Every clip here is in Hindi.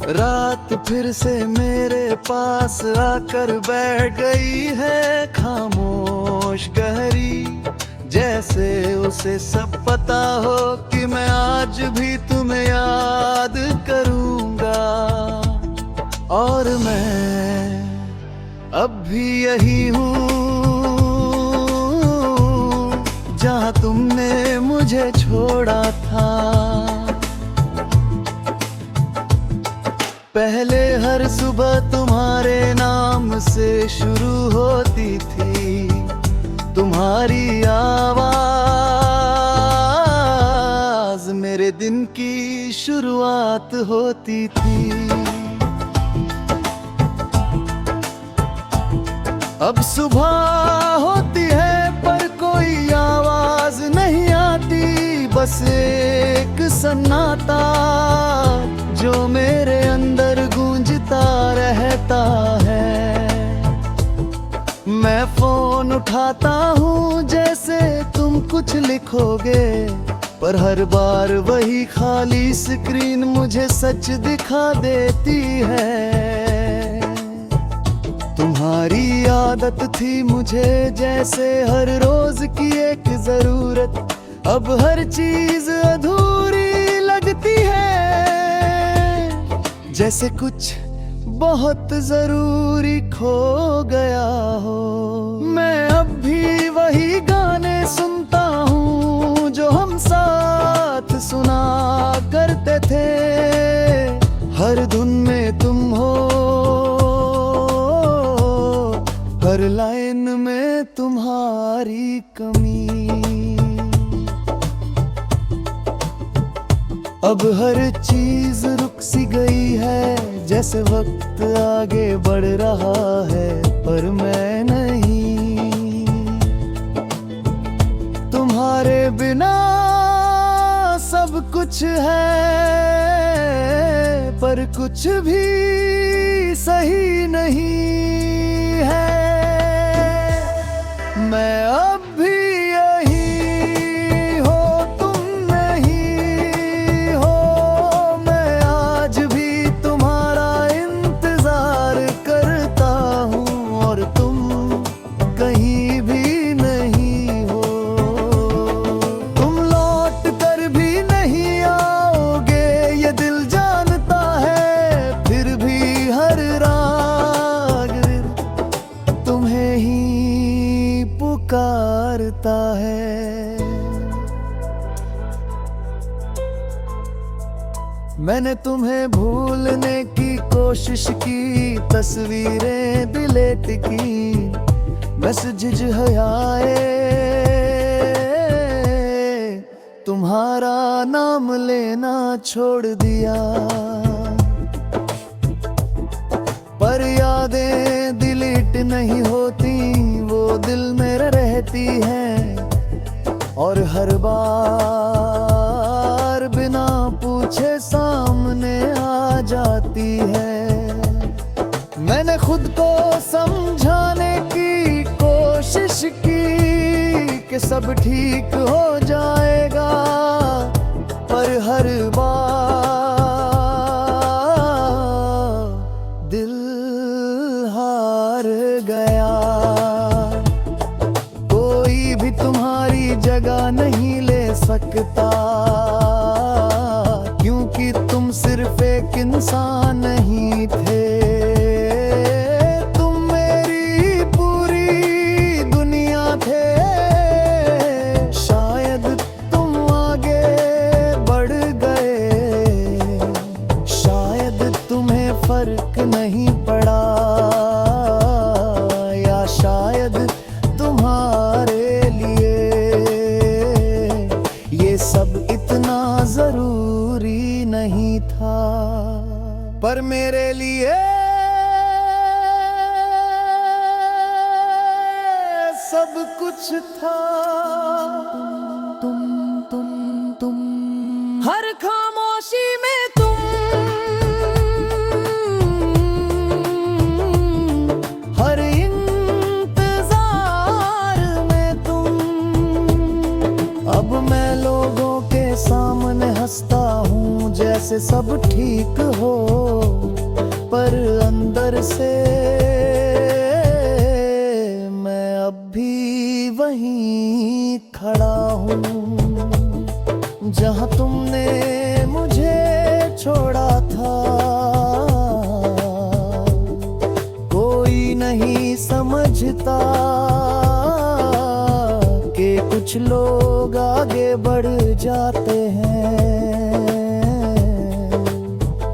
रात फिर से मेरे पास आकर बैठ गई है, खामोश गहरी, जैसे उसे सब पता हो कि मैं आज भी तुम्हें याद करूंगा। और मैं अब भी यही हूँ जहाँ तुमने मुझे छोड़ा था। पहले हर सुबह तुम्हारे नाम से शुरू होती थी, तुम्हारी आवाज मेरे दिन की शुरुआत होती थी। अब सुबह होती है पर कोई आवाज नहीं आती, बस एक सन्नाटा जो मेरे अंदर गूंजता रहता है। मैं फोन उठाता हूँ जैसे तुम कुछ लिखोगे, पर हर बार वही खाली स्क्रीन मुझे सच दिखा देती है। तुम्हारी आदत थी मुझे जैसे हर रोज की एक जरूरत, अब हर चीज अधूरी लगती है, जैसे कुछ बहुत जरूरी खो गया हो। मैं अब भी वही गाने सुनता हूँ जो हम साथ सुना करते थे, हर धुन में तुम हो, हर लाइन में तुम्हारी कमी। अब हर चीज रुक सी गई है, जैसे वक्त आगे बढ़ रहा है पर मैं नहीं। तुम्हारे बिना सब कुछ है पर कुछ भी सही नहीं है। मैं अब भी यही हो, तुम नहीं हो। मैं आज भी तुम्हारा इंतजार करता हूँ और तुम कहीं भी नहीं हो। तुम लौट कर भी नहीं आओगे ये दिल जानता है, फिर भी हर राग तुम्हें ही पुकारता है। मैंने तुम्हें भूलने की कोशिश की, तस्वीरें डिलीट की, मैसेज हयाए तुम्हारा नाम लेना छोड़ दिया, पर यादें डिलीट नहीं होती, वो दिल में रहती हैं और हर बार बिना पूछे सामने आ जाती है। मैंने खुद को समझाने की कोशिश की कि सब ठीक हो जाएगा, पर हर बार दिल हार गया। कोई भी तुम्हारी जगह नहीं ले सकता, क्योंकि तुम सिर्फ एक इंसान नहीं थे। तुम मेरी पूरी दुनिया थे। शायद तुम आगे बढ़ गए, शायद तुम्हें फर्क नहीं पड़ा, या शायद तुम्हारे लिए ये सब इतना जरूरी नहीं था, पर मेरे लिए सब कुछ था। तुम हर खामोशी में तुम, हर इंतजार में तुम। अब मैं लोगों के सामने हंसता हूँ जैसे जैसे सब ठीक हो, पर अंदर से मैं अब भी वहीं खड़ा हूँ जहाँ तुमने मुझे छोड़ा था। कोई नहीं समझता कि कुछ लोग आगे बढ़ जाते हैं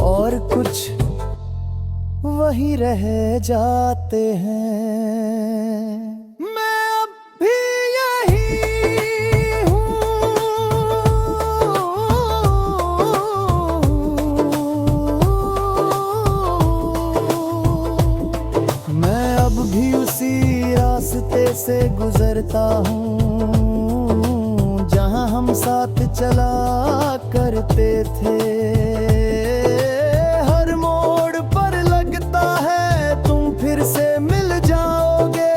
और कुछ वही रह जाते हैं। मैं अब भी यही हूँ, मैं अब भी उसी रास्ते से गुजरता हूँ जहाँ हम साथ चला करते थे। हर मोड़ पर लगता है तुम फिर से मिल जाओगे,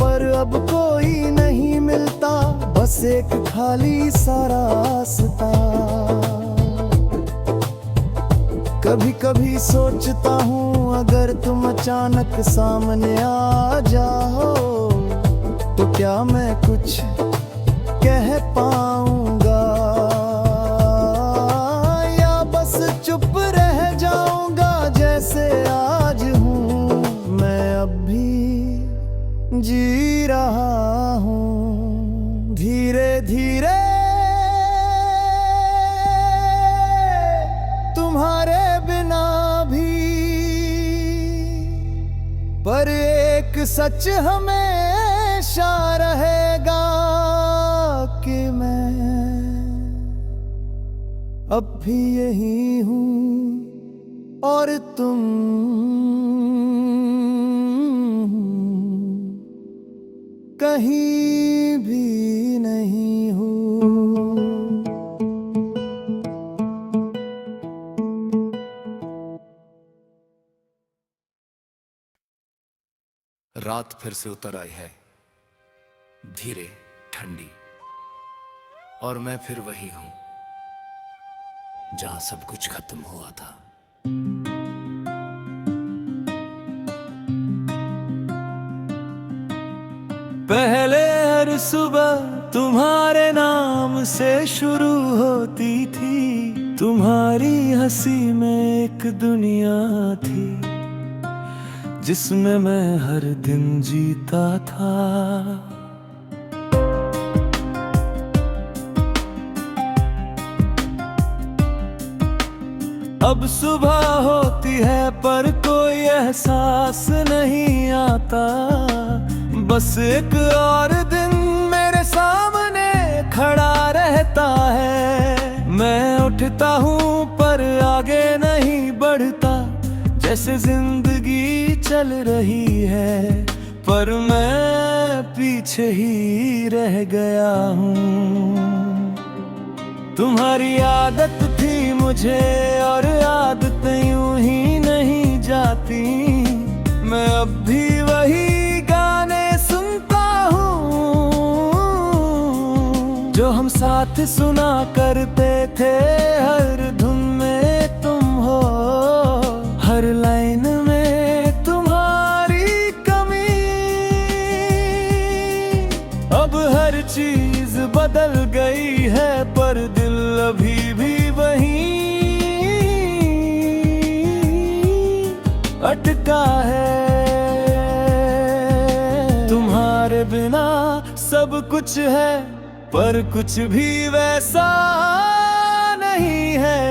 पर अब कोई नहीं मिलता, बस एक खाली सा रास्ता। कभी कभी सोचता हूँ अगर तुम अचानक सामने आ जाओ तो क्या मैं कुछ कह पाऊंगा, या बस चुप रह जाऊंगा जैसे आज हूँ। मैं अब भी जी रहा हूँ धीरे धीरे तुम्हारे बिना भी, पर एक सच हमेशा रहेगा कि मैं अब भी यही हूँ और तुम कहीं भी नहीं हो। रात फिर से उतर आई है, धीरे ठंडी, और मैं फिर वही हूं जहां सब कुछ खत्म हुआ था। पहले हर सुबह तुम्हारे नाम से शुरू होती थी, तुम्हारी हंसी में एक दुनिया थी जिसमें मैं हर दिन जीता था। अब सुबह होती है पर कोई एहसास नहीं आता, बस एक और दिन मेरे सामने खड़ा रहता है। मैं उठता हूँ पर आगे नहीं बढ़ता, जैसे जिंदगी चल रही है पर मैं पीछे ही रह गया हूँ। तुम्हारी आदत थी मुझे और आदतें यूं ही नहीं जाती, मैं अब भी वही गाने सुनता हूँ जो हम साथ सुना करते थे। हर धुन में तुम हो, हर लाइन में तुम्हारी कमी, अब हर चीज बदल गई है पर दिल अभी भी वही अटका है। तुम्हारे बिना सब कुछ है पर कुछ भी वैसा नहीं है।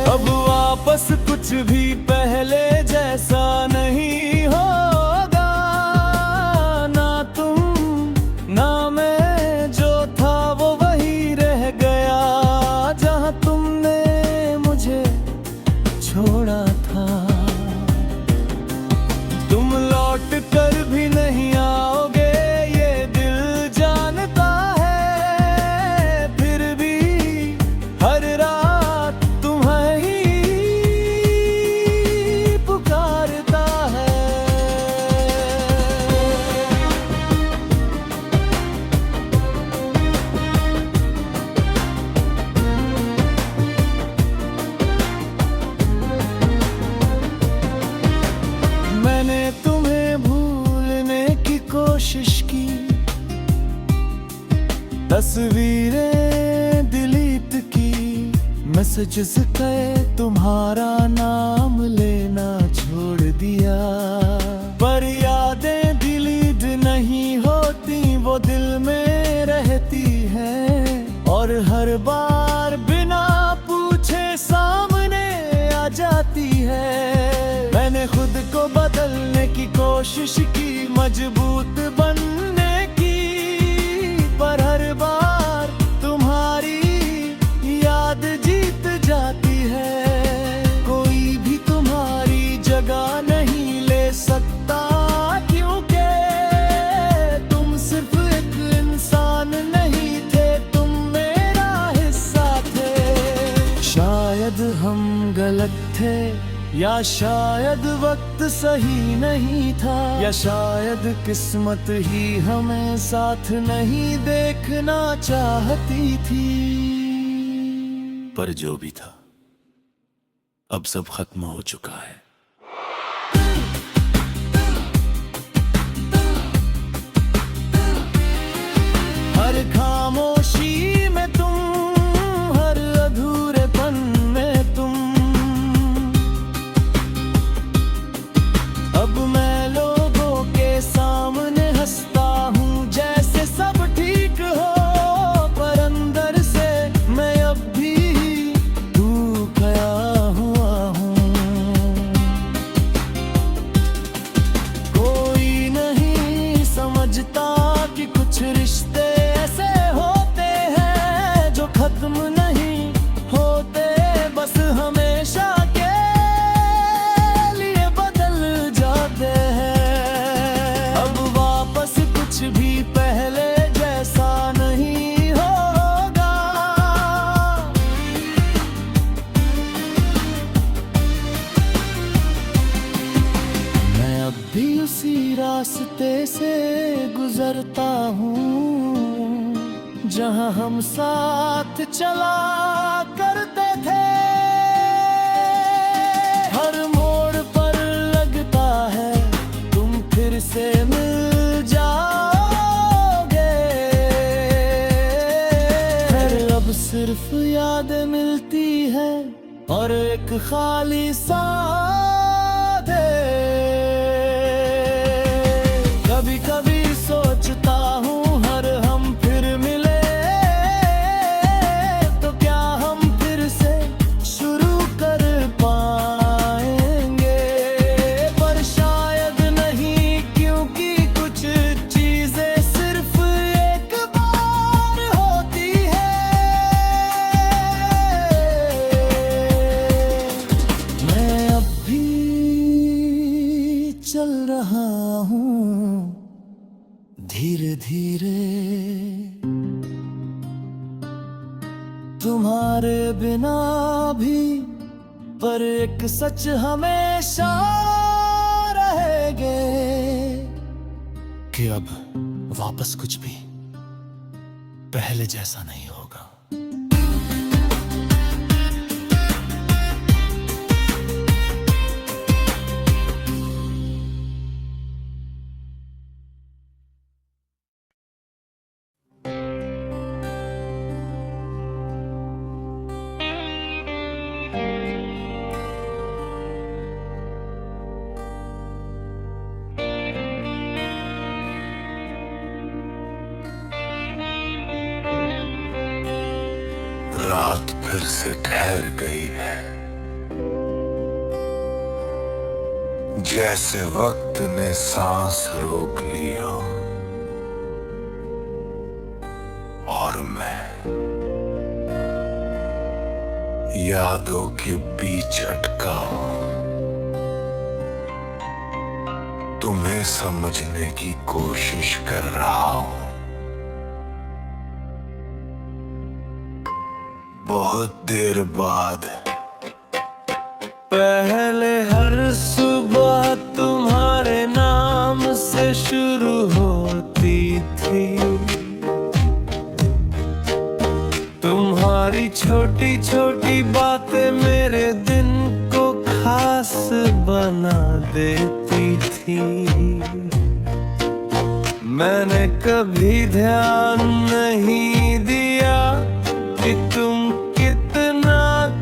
अब वापस कुछ भी पहले जैसा नहीं होगा, ना तुम ना मैं, जो था वो वही रह गया जहाँ तुमने मुझे छोड़ा था। तुम लौट कर भी नहीं आओगे ये दिल जानता है, फिर भी हर रात तुम्हें ही मैंने तुम्हें भूलने की कोशिश की, तस्वीरें डिलीट की, मैसेजेस पे तुम्हारा नाम लेना छोड़ दिया। पर यादें डिलीट नहीं होती, वो दिल में रहती हैं और हर बार बिना पूछे सामने आ जाती है। मैंने खुद को बदलने की कोशिश की, मजबूत बनने की, पर हर बार तुम्हारी याद जीत जाती है। कोई भी तुम्हारी जगह नहीं ले सकता, क्योंकि तुम सिर्फ एक इंसान नहीं थे, तुम मेरा हिस्सा थे। शायद हम गलत थे, या शायद वक्त सही नहीं था, या शायद किस्मत ही हमें साथ नहीं देखना चाहती थी। पर जो भी था, अब सब खत्म हो चुका है। हर खामोशी में तुम, हर अधूरेपन में तुम। अब मैं लोगों के सामने हंसता हूँ जैसे सब ठीक हो, पर अंदर से मैं अब भी टूट गया हुआ हूँ। कोई नहीं समझता कि कुछ रिश्ते ऐसे होते हैं जो खत्म नहीं होते, बस हमेशा के लिए बदल जाते हैं। अब वापस कुछ भी पहले जैसा नहीं होगा। मैं अब भी उसी रास्ते से गुजरता हूँ जहाँ हम साथ चला करते थे। हर मोड़ पर लगता है तुम फिर से मिल जाओगे, फिर अब सिर्फ यादें मिलती है और एक खाली सा दे। कभी कभी सोचता हूँ हर हम फिर मिले तो क्या हम फिर से शुरू कर पाएंगे, पर शायद नहीं, क्योंकि कुछ चीजें सिर्फ एक बार होती है। मैं अब भी चल रहा हूँ धीरे धीरे, तुम्हारे बिना भी, पर एक सच हमेशा रहेगे कि अब वापस कुछ भी पहले जैसा नहीं होगा। रात फिर से ठहर गई है, जैसे वक्त ने सांस रोक ली हो, और मैं यादों के बीच अटका हूं, तुम्हें समझने की कोशिश कर रहा हूं। बहुत देर बाद पहले हर सुबह तुम्हारे नाम से शुरू होती थी, तुम्हारी छोटी छोटी बातें मेरे दिन को खास बना देती थी। मैंने कभी ध्यान नहीं दिया कि तुम कितना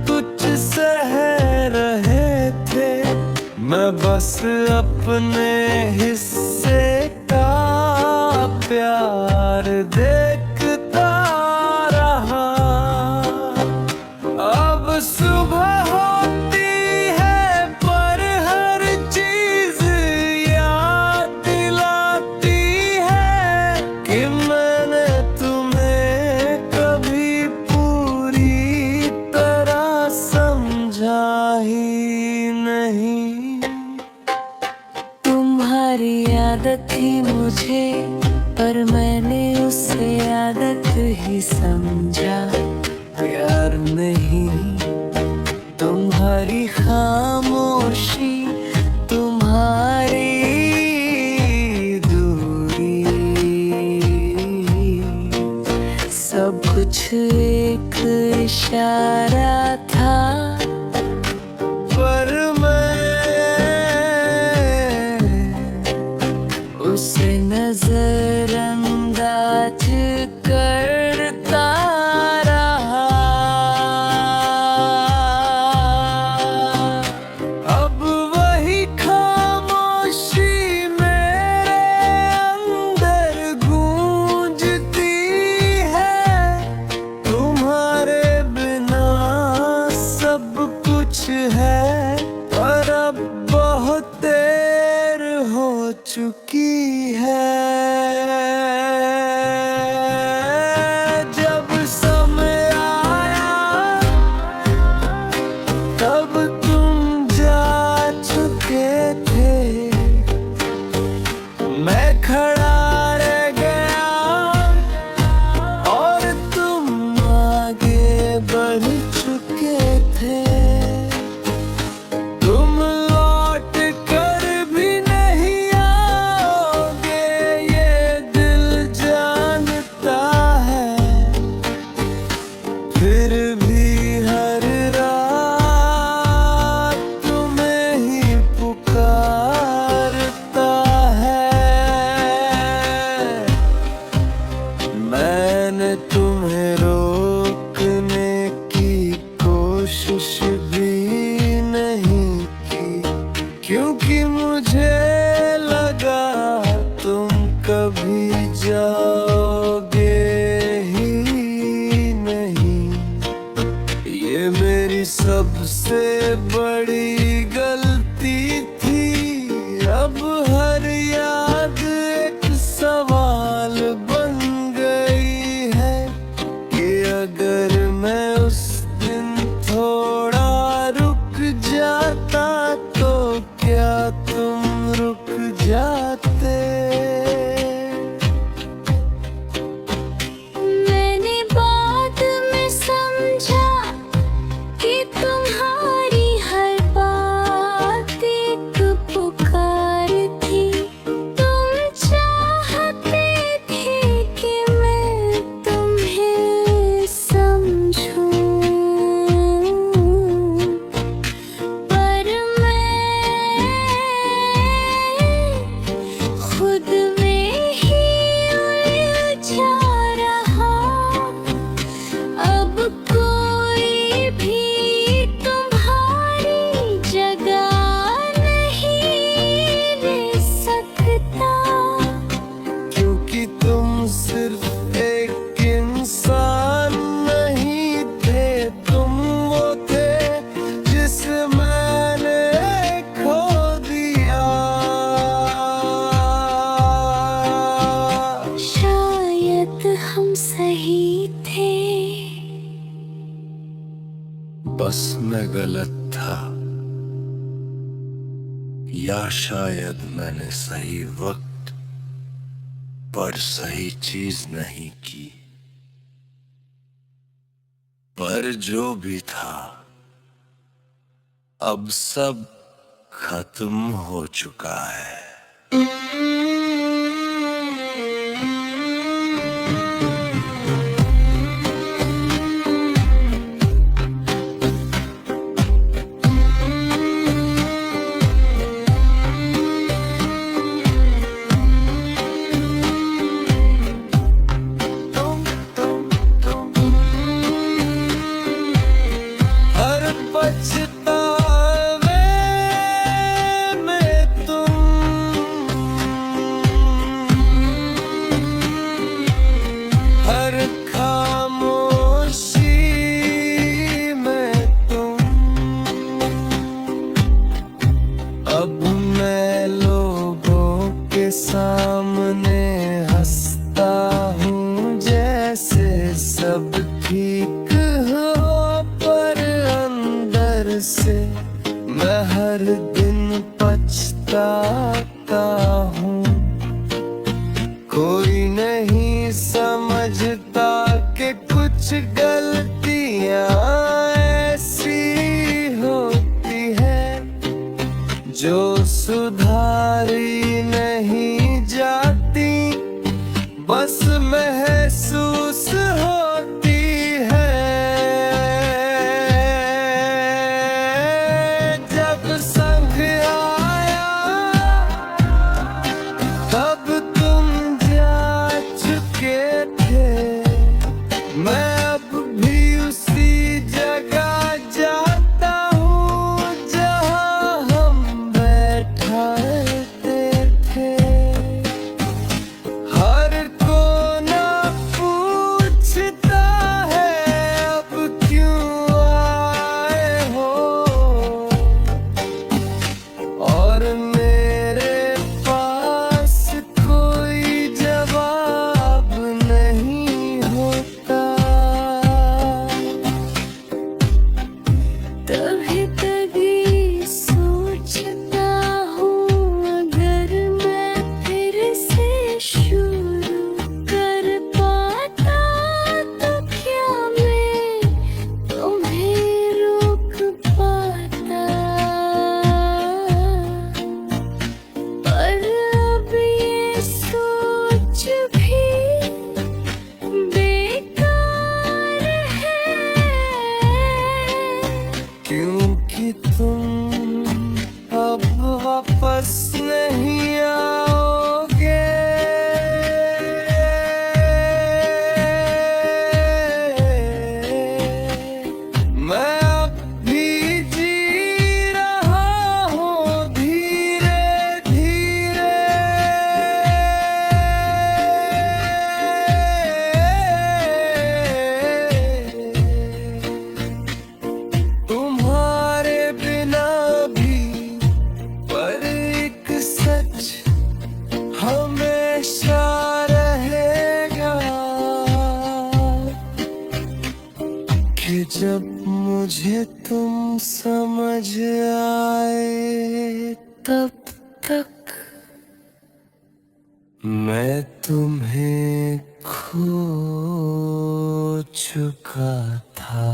कुछ सह रहे थे। मैं बस अपने हिस्से का प्यार देखता रहा। अब सुबह होती है पर हर चीज याद दिलाती है कि मैंने तुम्हें कभी पूरी तरह समझा ही नहीं। तुम्हारी आदत थी मुझे, पर मैंने उसे आदत ही समझा। प्यार नहीं, तुम्हारी खामोशी, तुम्हारी दूरी, सब कुछ एक इशारा था। पर मैं उसे नजरअंदाज करता रहा। अब वही खामोशी मेरे अंदर गूंजती है। तुम्हारे बिना सब कुछ है, पर अब बहुत देर हो चुकी है। जब समय आया तब तुम जा चुके थे। मैं खड़ा रह गया और तुम आगे बढ़ चुके थे। तुम लौट कर भी नहीं आओगे, ये दिल जानता है। फिर भी हर रात तुम्हें ही पुकारता है। मैंने तुम्हें रोकने की कोशिश भी नहीं की, क्योंकि मुझे लगा तुम कभी जाओगे ही नहीं। ये मेरी सबसे बड़ी गलती थी। अब हर याद एक सवाल बन गई है कि अगर मैं उस दिन थोड़ा रुक जाता तो क्या तुम रुक जाते। मैंने बाद में समझा कि तुम्हारी हर बात एक पुकार थी। तुम चाहते थे कि मैं तुम्हें समझूं, पर मैं खुद में ही उलझा रहा। अब कोई भी तुम्हारी जगह नहीं ले सकता। क्योंकि तुम सिर्फ एक इंसान नहीं थे, तुम वो थे जिसे मैंने खो दिया। शायद हम सही थे। बस मैं गलत था, या शायद मैंने सही वक्त पर सही चीज नहीं की। पर जो भी था, अब सब खत्म हो चुका है। के सामने हंसता हूँ जैसे सब ठीक हो, पर अंदर से मैं हर दिन पछताता हूँ। कोई नहीं समझता कि कुछ गलतियाँ ऐसी होती है जो सुधारी नहीं जाती, बस महसूस होती है। जब संग आया तब तुम जा चुके थे, मैं अब भी उसी जगह जाता हूँ जहाँ हम बैठते थे। हर कोना पूछता है अब क्यों आए हो, और मेरे पास कोई जवाब नहीं होता। तभी तभी सोचता हूँ अगर मैं फिर से शुरू कर पाता तो क्या मैं तुम्हें रोक पाता। पर अब ये सोच भी बेकार है, क्योंकि तुम अब वापस नहीं आओगे। मैं अब भी जी रहा हूँ धीरे धीरे। तुम्हारे बिना भी, पर एक सच हमेशा रहेगा कि जब मुझे तुम समझ आए तब तक मैं तुम्हें खो चुका था।